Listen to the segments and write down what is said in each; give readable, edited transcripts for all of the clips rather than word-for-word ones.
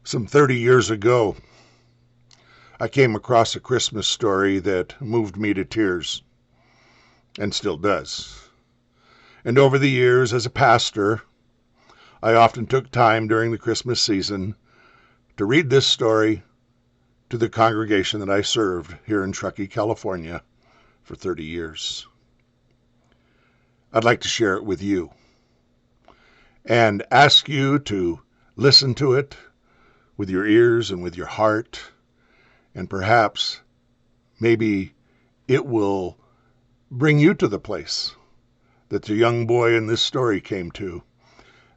Some 30 years ago, I came across a Christmas story that moved me to tears, and still does. And over the years, as a pastor, I often took time during the Christmas season to read this story to the congregation that I served here in Truckee, California for 30 years. I'd like to share it with you and ask you to listen to it with your ears and with your heart, and perhaps maybe it will bring you to the place that the young boy in this story came to,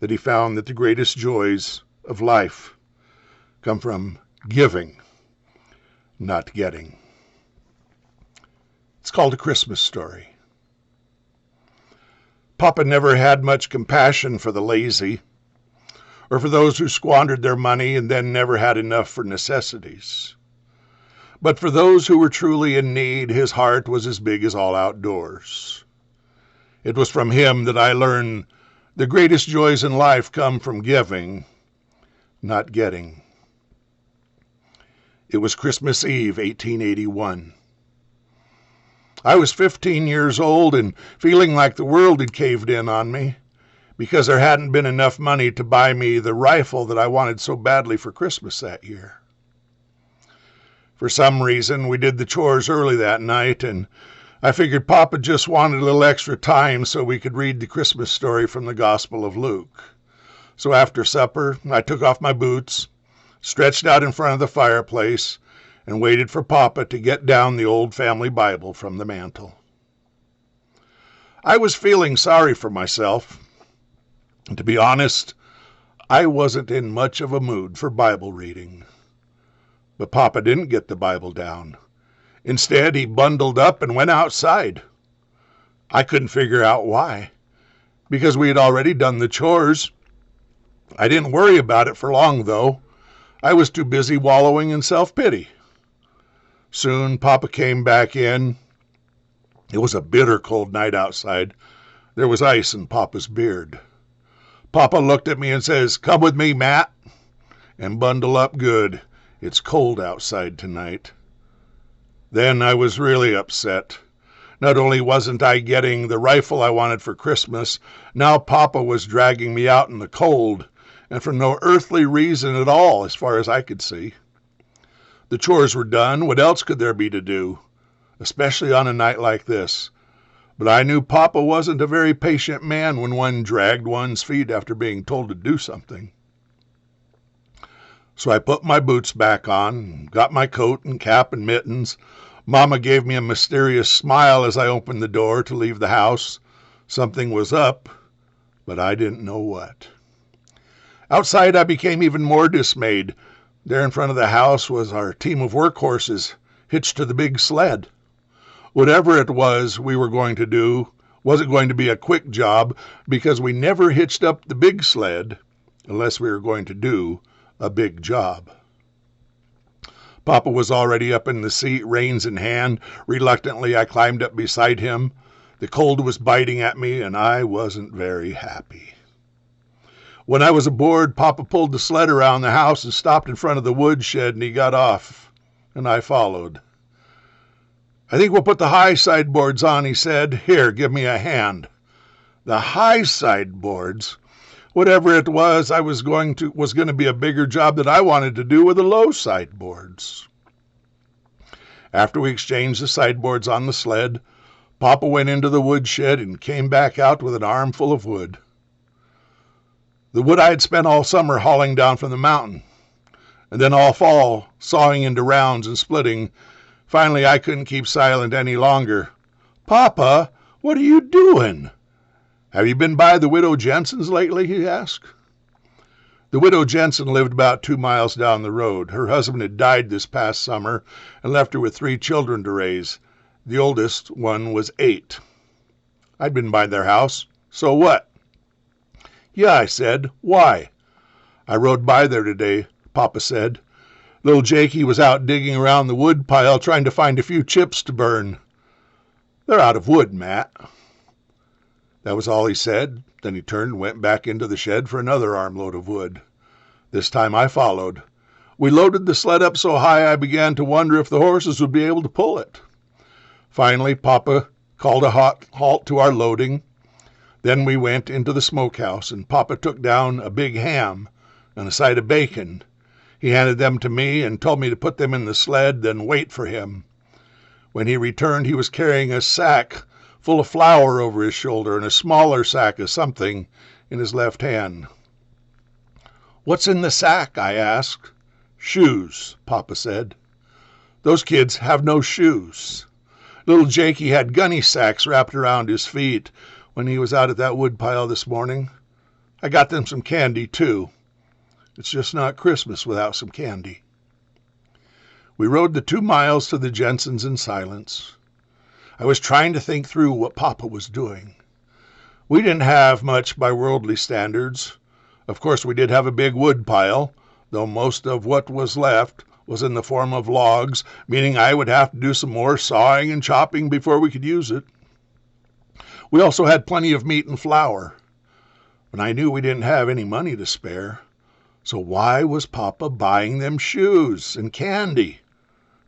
that he found that the greatest joys of life come from giving, not getting. It's called A Christmas Story. Papa never had much compassion for the lazy, or for those who squandered their money and then never had enough for necessities. But for those who were truly in need, his heart was as big as all outdoors. It was from him that I learned the greatest joys in life come from giving, not getting. It was Christmas Eve, 1881. I was 15 years old and feeling like the world had caved in on me because there hadn't been enough money to buy me the rifle that I wanted so badly for Christmas that year. For some reason, we did the chores early that night, and I figured Papa just wanted a little extra time so we could read the Christmas story from the Gospel of Luke. So after supper, I took off my boots, stretched out in front of the fireplace, and waited for Papa to get down the old family Bible from the mantel. I was feeling sorry for myself. And to be honest, I wasn't in much of a mood for Bible reading. But Papa didn't get the Bible down. Instead, he bundled up and went outside. I couldn't figure out why, because we had already done the chores. I didn't worry about it for long, though. I was too busy wallowing in self-pity. Soon, Papa came back in. It was a bitter cold night outside. There was ice in Papa's beard. Papa looked at me and says, "Come with me, Matt, and bundle up good. It's cold outside tonight." Then I was really upset. Not only wasn't I getting the rifle I wanted for Christmas, now Papa was dragging me out in the cold, and for no earthly reason at all, as far as I could see. The chores were done. What else could there be to do, especially on a night like this? But I knew Papa wasn't a very patient man when one dragged one's feet after being told to do something. So I put my boots back on, got my coat and cap and mittens. Mama gave me a mysterious smile as I opened the door to leave the house. Something was up, but I didn't know what. Outside, I became even more dismayed. There in front of the house was our team of workhorses hitched to the big sled. Whatever it was we were going to do wasn't going to be a quick job because we never hitched up the big sled unless we were going to do a big job. Papa was already up in the seat, reins in hand. Reluctantly, I climbed up beside him. The cold was biting at me, and I wasn't very happy. When I was aboard, Papa pulled the sled around the house and stopped in front of the woodshed, and he got off, and I followed. "I think we'll put the high sideboards on," he said. "Here, give me a hand." The high sideboards? Whatever it was going to be a bigger job that I wanted to do with the low sideboards. After we exchanged the sideboards on the sled, Papa went into the woodshed and came back out with an armful of wood. The wood I had spent all summer hauling down from the mountain, and then all fall sawing into rounds and splitting. Finally, I couldn't keep silent any longer. "Papa, what are you doing?" "Have you been by the Widow Jensen's lately?" he asked. The Widow Jensen lived about 2 miles down the road. Her husband had died this past summer and left her with 3 children to raise. The oldest one was 8. I'd been by their house. "So what?" "Yeah," I said. "Why?" "I rode by there today," Papa said. "Little Jakey was out digging around the wood pile trying to find a few chips to burn." "They're out of wood, Matt." That was all he said. Then he turned and went back into the shed for another armload of wood. This time I followed. We loaded the sled up so high I began to wonder if the horses would be able to pull it. Finally, Papa called a halt to our loading. Then we went into the smokehouse, and Papa took down a big ham and a side of bacon. He handed them to me and told me to put them in the sled, then wait for him. When he returned, he was carrying a sack full of flour over his shoulder and a smaller sack of something in his left hand. "What's in the sack?" I asked. "Shoes," Papa said. "Those kids have no shoes. Little Jakey had gunny sacks wrapped around his feet when he was out at that woodpile this morning. I got them some candy, too. It's just not Christmas without some candy." We rode the 2 miles to the Jensens in silence. I was trying to think through what Papa was doing. We didn't have much by worldly standards. Of course, we did have a big wood pile, though most of what was left was in the form of logs, meaning I would have to do some more sawing and chopping before we could use it. We also had plenty of meat and flour, but I knew we didn't have any money to spare. So why was Papa buying them shoes and candy?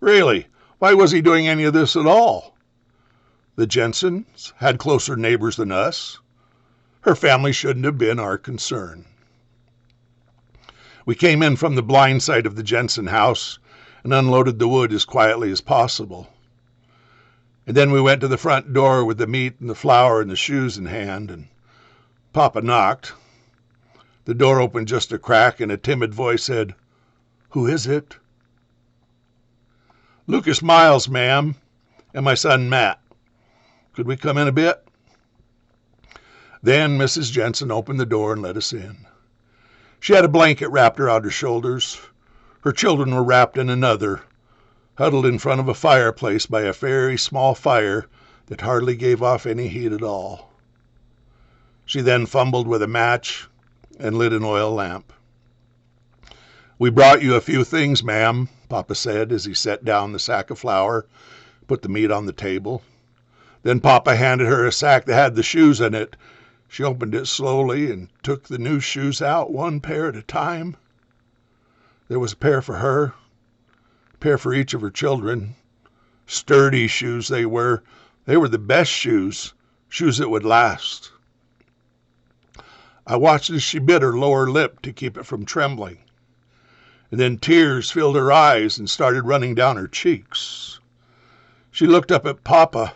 Really, why was he doing any of this at all? The Jensens had closer neighbors than us. Her family shouldn't have been our concern. We came in from the blind side of the Jensen house and unloaded the wood as quietly as possible. And then we went to the front door with the meat and the flour and the shoes in hand, and Papa knocked. The door opened just a crack, and a timid voice said, "Who is it?" "Lucas Miles, ma'am, and my son Matt. Could we come in a bit?" Then Mrs. Jensen opened the door and let us in. She had a blanket wrapped around her shoulders. Her children were wrapped in another, huddled in front of a fireplace by a very small fire that hardly gave off any heat at all. She then fumbled with a match and lit an oil lamp. "We brought you a few things, ma'am," Papa said as he set down the sack of flour, put the meat on the table. Then Papa handed her a sack that had the shoes in it. She opened it slowly and took the new shoes out, one pair at a time. There was a pair for her, a pair for each of her children. Sturdy shoes they were. They were the best shoes that would last. I watched as she bit her lower lip to keep it from trembling. And then tears filled her eyes and started running down her cheeks. She looked up at Papa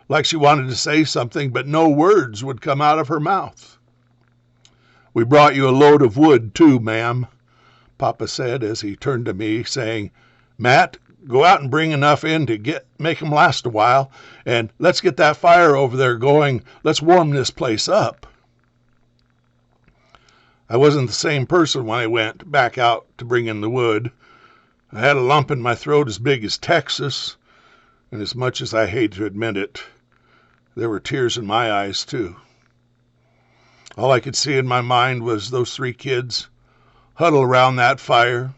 like she wanted to say something, but no words would come out of her mouth. "We brought you a load of wood, too, ma'am," Papa said as he turned to me, saying, "Matt, go out and bring enough in to make 'em last a while, and let's get that fire over there going. Let's warm this place up." I wasn't the same person when I went back out to bring in the wood. I had a lump in my throat as big as Texas, and as much as I hate to admit it, there were tears in my eyes, too. All I could see in my mind was those 3 kids huddled around that fire,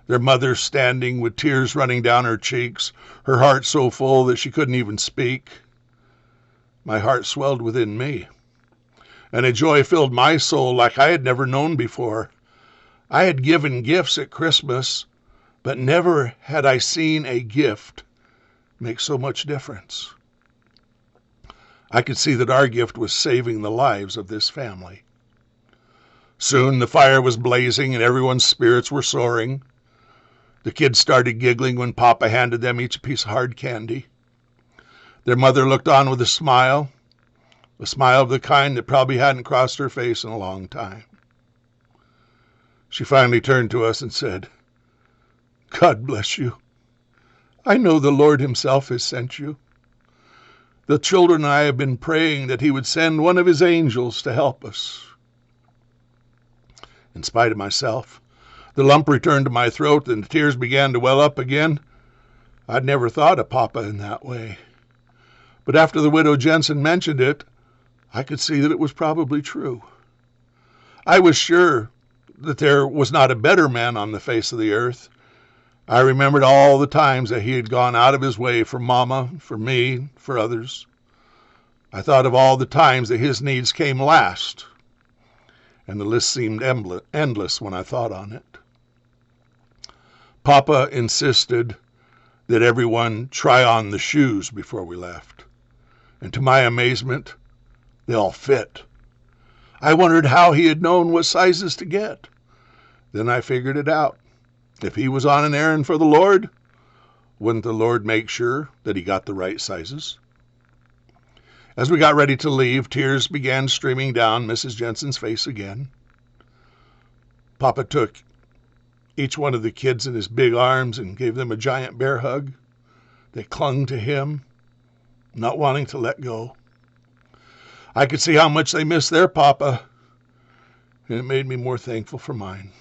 their mother standing with tears running down her cheeks, her heart so full that she couldn't even speak. My heart swelled within me, and a joy filled my soul like I had never known before. I had given gifts at Christmas, but never had I seen a gift make so much difference. I could see that our gift was saving the lives of this family. Soon the fire was blazing and everyone's spirits were soaring. The kids started giggling when Papa handed them each a piece of hard candy. Their mother looked on with a smile of the kind that probably hadn't crossed her face in a long time. She finally turned to us and said, "God bless you. I know the Lord himself has sent you. The children and I have been praying that he would send one of his angels to help us." In spite of myself, the lump returned to my throat and the tears began to well up again. I'd never thought of Papa in that way. But after the widow Jensen mentioned it, I could see that it was probably true. I was sure that there was not a better man on the face of the earth. I remembered all the times that he had gone out of his way for Mama, for me, for others. I thought of all the times that his needs came last, and the list seemed endless when I thought on it. Papa insisted that everyone try on the shoes before we left. And to my amazement, they all fit. I wondered how he had known what sizes to get. Then I figured it out. If he was on an errand for the Lord, wouldn't the Lord make sure that he got the right sizes? As we got ready to leave, tears began streaming down Mrs. Jensen's face again. Papa took each one of the kids in his big arms and gave them a giant bear hug. They clung to him, not wanting to let go. I could see how much they missed their papa, and it made me more thankful for mine.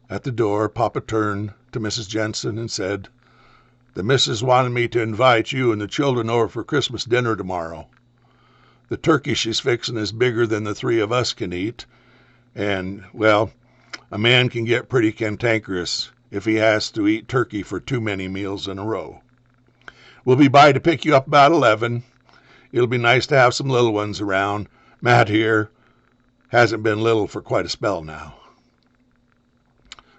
At the door, Papa turned to Mrs. Jensen and said, "The missus wanted me to invite you and the children over for Christmas dinner tomorrow. The turkey she's fixing is bigger than the three of us can eat, and, well, a man can get pretty cantankerous if he has to eat turkey for too many meals in a row. We'll be by to pick you up about 11. It'll be nice to have some little ones around. Matt here hasn't been little for quite a spell now."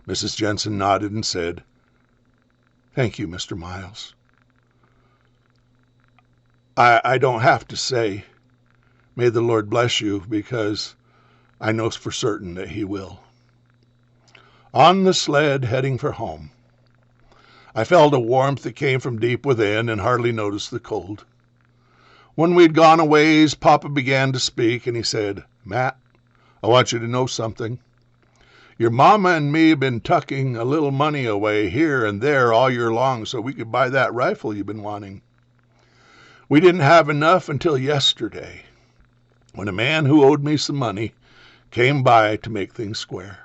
Mrs. Jensen nodded and said, "Thank you, Mr. Miles. I don't have to say, 'May the Lord bless you,' because I know for certain that he will." On the sled heading for home, I felt a warmth that came from deep within and hardly noticed the cold. When we'd gone a ways, Papa began to speak, and he said, "Matt, I want you to know something. Your mama and me have been tucking a little money away here and there all year long so we could buy that rifle you've been wanting. We didn't have enough until yesterday, when a man who owed me some money came by to make things square.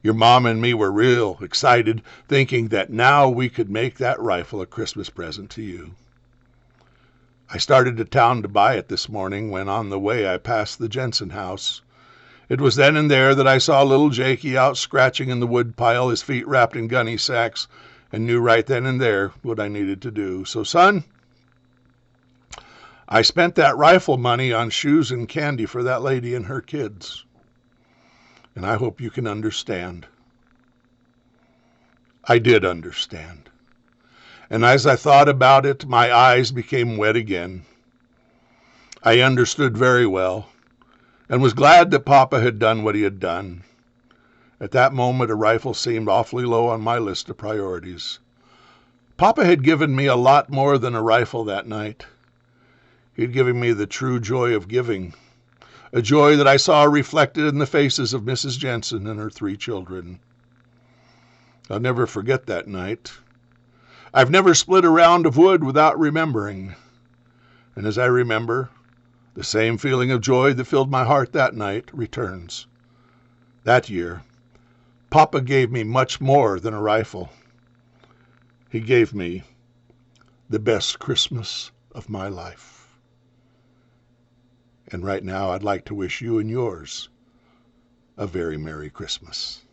Your mom and me were real excited, thinking that now we could make that rifle a Christmas present to you. I started to town to buy it this morning when on the way I passed the Jensen house. It was then and there that I saw little Jakey out scratching in the wood pile, his feet wrapped in gunny sacks, and knew right then and there what I needed to do. So, son, I spent that rifle money on shoes and candy for that lady and her kids. And I hope you can understand." I did understand. And as I thought about it, my eyes became wet again. I understood very well, and was glad that Papa had done what he had done. At that moment, a rifle seemed awfully low on my list of priorities. Papa had given me a lot more than a rifle that night. He'd given me the true joy of giving, a joy that I saw reflected in the faces of Mrs. Jensen and her 3 children. I'll never forget that night. I've never split a round of wood without remembering. And as I remember, the same feeling of joy that filled my heart that night returns. That year, Papa gave me much more than a rifle. He gave me the best Christmas of my life. And right now, I'd like to wish you and yours a very Merry Christmas.